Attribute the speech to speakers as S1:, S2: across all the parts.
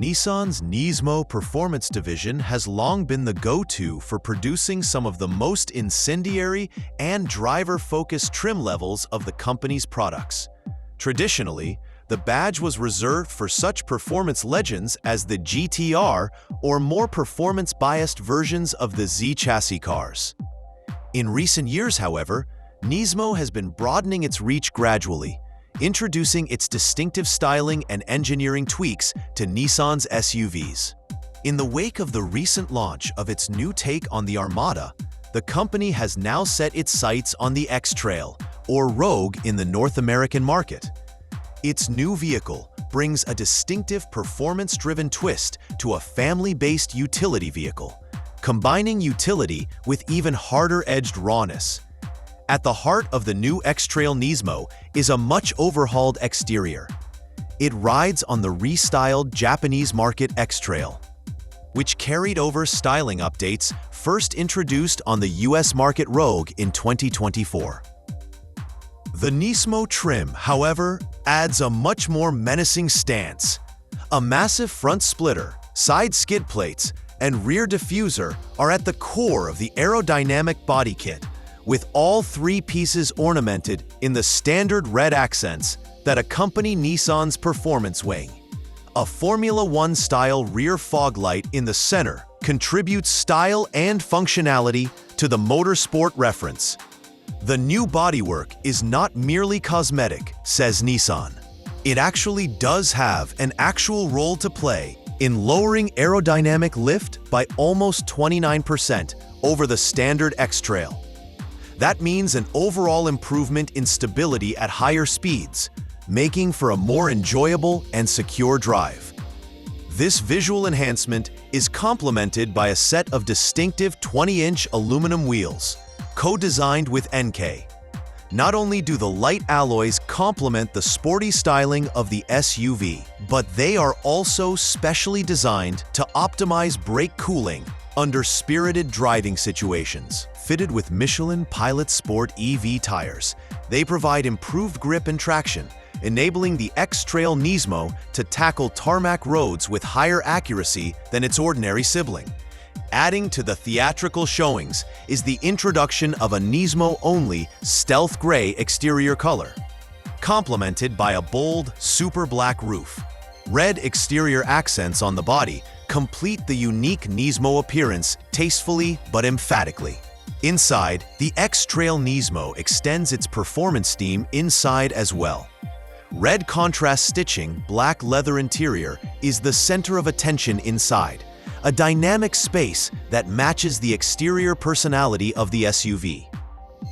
S1: Nissan's NISMO performance division has long been the go-to for producing some of the most incendiary and driver-focused trim levels of the company's products. Traditionally, the badge was reserved for such performance legends as the GTR or more performance-biased versions of the Z chassis cars. In recent years, however, NISMO has been broadening its reach gradually, introducing its distinctive styling and engineering tweaks to Nissan's SUVs. In the wake of the recent launch of its new take on the Armada, the company has now set its sights on the X-Trail, or Rogue in the North American market. Its new vehicle brings a distinctive performance-driven twist to a family-based utility vehicle, combining utility with even harder-edged rawness. At the heart of the new X-Trail NISMO is a much overhauled exterior. It rides on the restyled Japanese market X-Trail, which carried over styling updates first introduced on the US market Rogue in 2024. The NISMO trim, however, adds a much more menacing stance. A massive front splitter, side skid plates, and rear diffuser are at the core of the aerodynamic body kit, with all three pieces ornamented in the standard red accents that accompany Nissan's performance wing. A Formula One-style rear fog light in the center contributes style and functionality to the motorsport reference. The new bodywork is not merely cosmetic, says Nissan. It actually does have an actual role to play in lowering aerodynamic lift by almost 29% over the standard X-Trail. That means an overall improvement in stability at higher speeds, making for a more enjoyable and secure drive. This visual enhancement is complemented by a set of distinctive 20-inch aluminum wheels, co-designed with NK. Not only do the light alloys complement the sporty styling of the SUV, but they are also specially designed to optimize brake cooling under spirited driving situations. Fitted with Michelin Pilot Sport EV tires, they provide improved grip and traction, enabling the X-Trail NISMO to tackle tarmac roads with higher accuracy than its ordinary sibling. Adding to the theatrical showings is the introduction of a NISMO-only stealth gray exterior color, complemented by a bold, super black roof. Red exterior accents on the body complete the unique NISMO appearance tastefully but emphatically. Inside, the X-Trail NISMO extends its performance theme inside as well. Red contrast stitching, black leather interior is the center of attention inside, a dynamic space that matches the exterior personality of the SUV.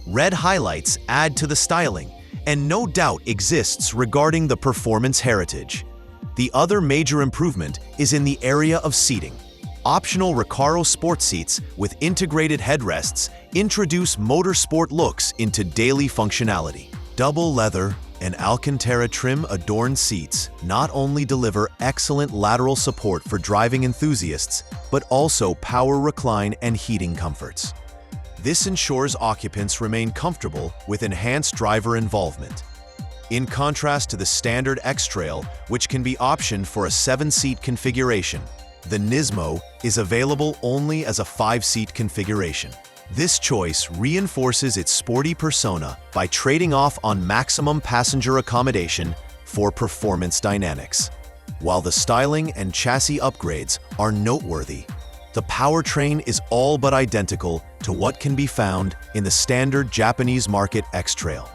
S1: Red highlights add to the styling, and no doubt exists regarding the performance heritage. The other major improvement is in the area of seating. Optional Recaro sport seats with integrated headrests introduce motorsport looks into daily functionality. Double leather and Alcantara trim-adorned seats not only deliver excellent lateral support for driving enthusiasts, but also power recline and heating comforts. This ensures occupants remain comfortable with enhanced driver involvement. In contrast to the standard X-Trail, which can be optioned for a 7-seat configuration, the NISMO is available only as a 5-seat configuration. This choice reinforces its sporty persona by trading off on maximum passenger accommodation for performance dynamics. While the styling and chassis upgrades are noteworthy, the powertrain is all but identical to what can be found in the standard Japanese market X-Trail.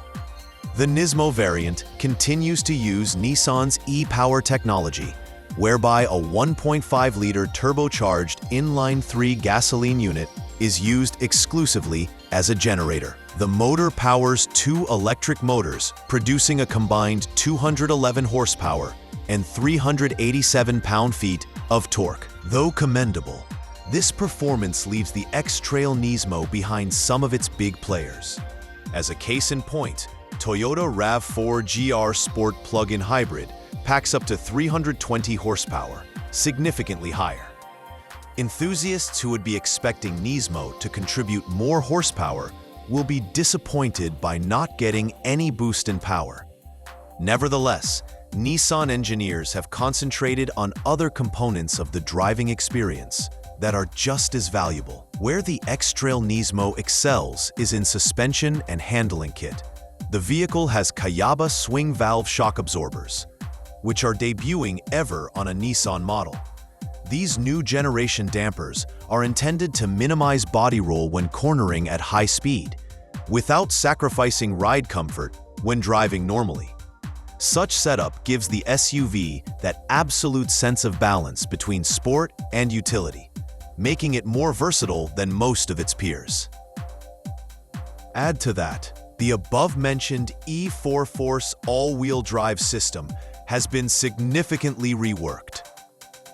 S1: The NISMO variant continues to use Nissan's e-Power technology, whereby a 1.5-liter turbocharged inline-3 gasoline unit is used exclusively as a generator. The motor powers 2 electric motors, producing a combined 211 horsepower and 387 pound-feet of torque. Though commendable, this performance leaves the X-Trail NISMO behind some of its big players. As a case in point, Toyota RAV4 GR Sport plug-in hybrid packs up to 320 horsepower, significantly higher. Enthusiasts who would be expecting NISMO to contribute more horsepower will be disappointed by not getting any boost in power. Nevertheless, Nissan engineers have concentrated on other components of the driving experience that are just as valuable. Where the X-Trail NISMO excels is in suspension and handling kit. The vehicle has Kayaba swing valve shock absorbers, which are debuting ever on a Nissan model. These new generation dampers are intended to minimize body roll when cornering at high speed, without sacrificing ride comfort when driving normally. Such setup gives the SUV that absolute sense of balance between sport and utility, making it more versatile than most of its peers. Add to that, the above-mentioned E4 Force all-wheel drive system has been significantly reworked.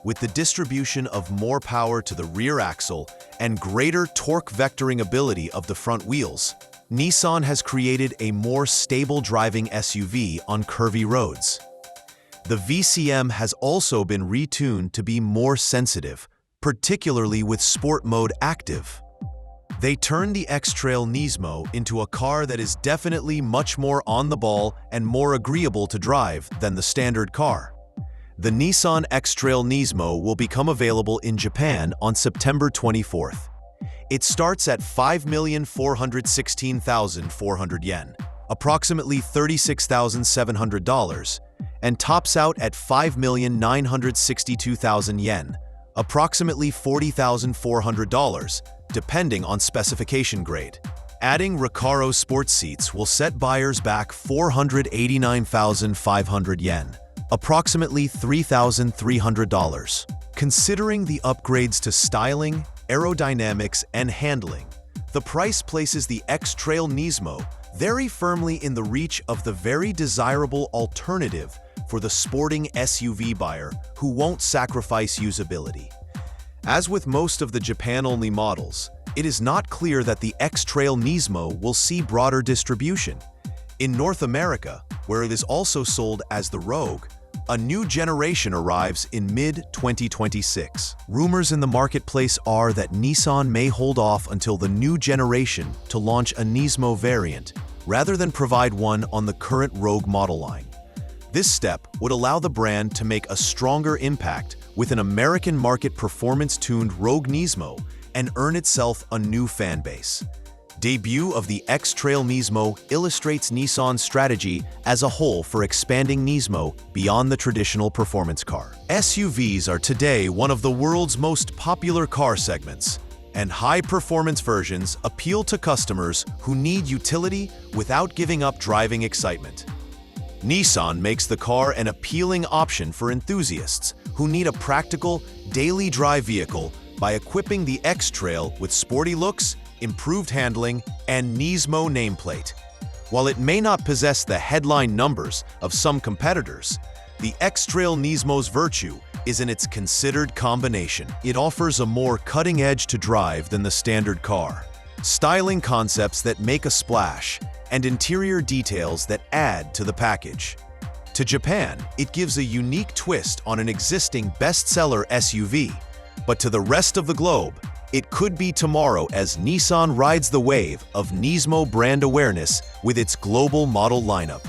S1: With the distribution of more power to the rear axle and greater torque vectoring ability of the front wheels, Nissan has created a more stable driving SUV on curvy roads. The VCM has also been retuned to be more sensitive, particularly with Sport Mode active. They turned the X-Trail NISMO into a car that is definitely much more on the ball and more agreeable to drive than the standard car. The Nissan X-Trail NISMO will become available in Japan on September 24th. It starts at 5,416,400 yen, approximately $36,700, and tops out at 5,962,000 yen, approximately $40,400, depending on specification grade. Adding Recaro sports seats will set buyers back 489,500 yen, approximately $3,300. Considering the upgrades to styling, aerodynamics, and handling, the price places the X-Trail NISMO very firmly in the reach of the very desirable alternative for the sporting SUV buyer who won't sacrifice usability. As with most of the Japan-only models, it is not clear that the X-Trail NISMO will see broader distribution. In North America, where it is also sold as the Rogue, a new generation arrives in mid-2026. Rumors in the marketplace are that Nissan may hold off until the new generation to launch a NISMO variant, rather than provide one on the current Rogue model line. This step would allow the brand to make a stronger impact with an American market performance-tuned Rogue NISMO and earn itself a new fan base. Debut of the X-Trail NISMO illustrates Nissan's strategy as a whole for expanding NISMO beyond the traditional performance car. SUVs are today one of the world's most popular car segments, and high-performance versions appeal to customers who need utility without giving up driving excitement. Nissan makes the car an appealing option for enthusiasts who need a practical, daily drive vehicle by equipping the X-Trail with sporty looks, improved handling, and NISMO nameplate. While it may not possess the headline numbers of some competitors, the X-Trail NISMO's virtue is in its considered combination. It offers a more cutting edge to drive than the standard car, styling concepts that make a splash, and interior details that add to the package. To Japan, it gives a unique twist on an existing bestseller SUV, but to the rest of the globe, it could be tomorrow as Nissan rides the wave of NISMO brand awareness with its global model lineup.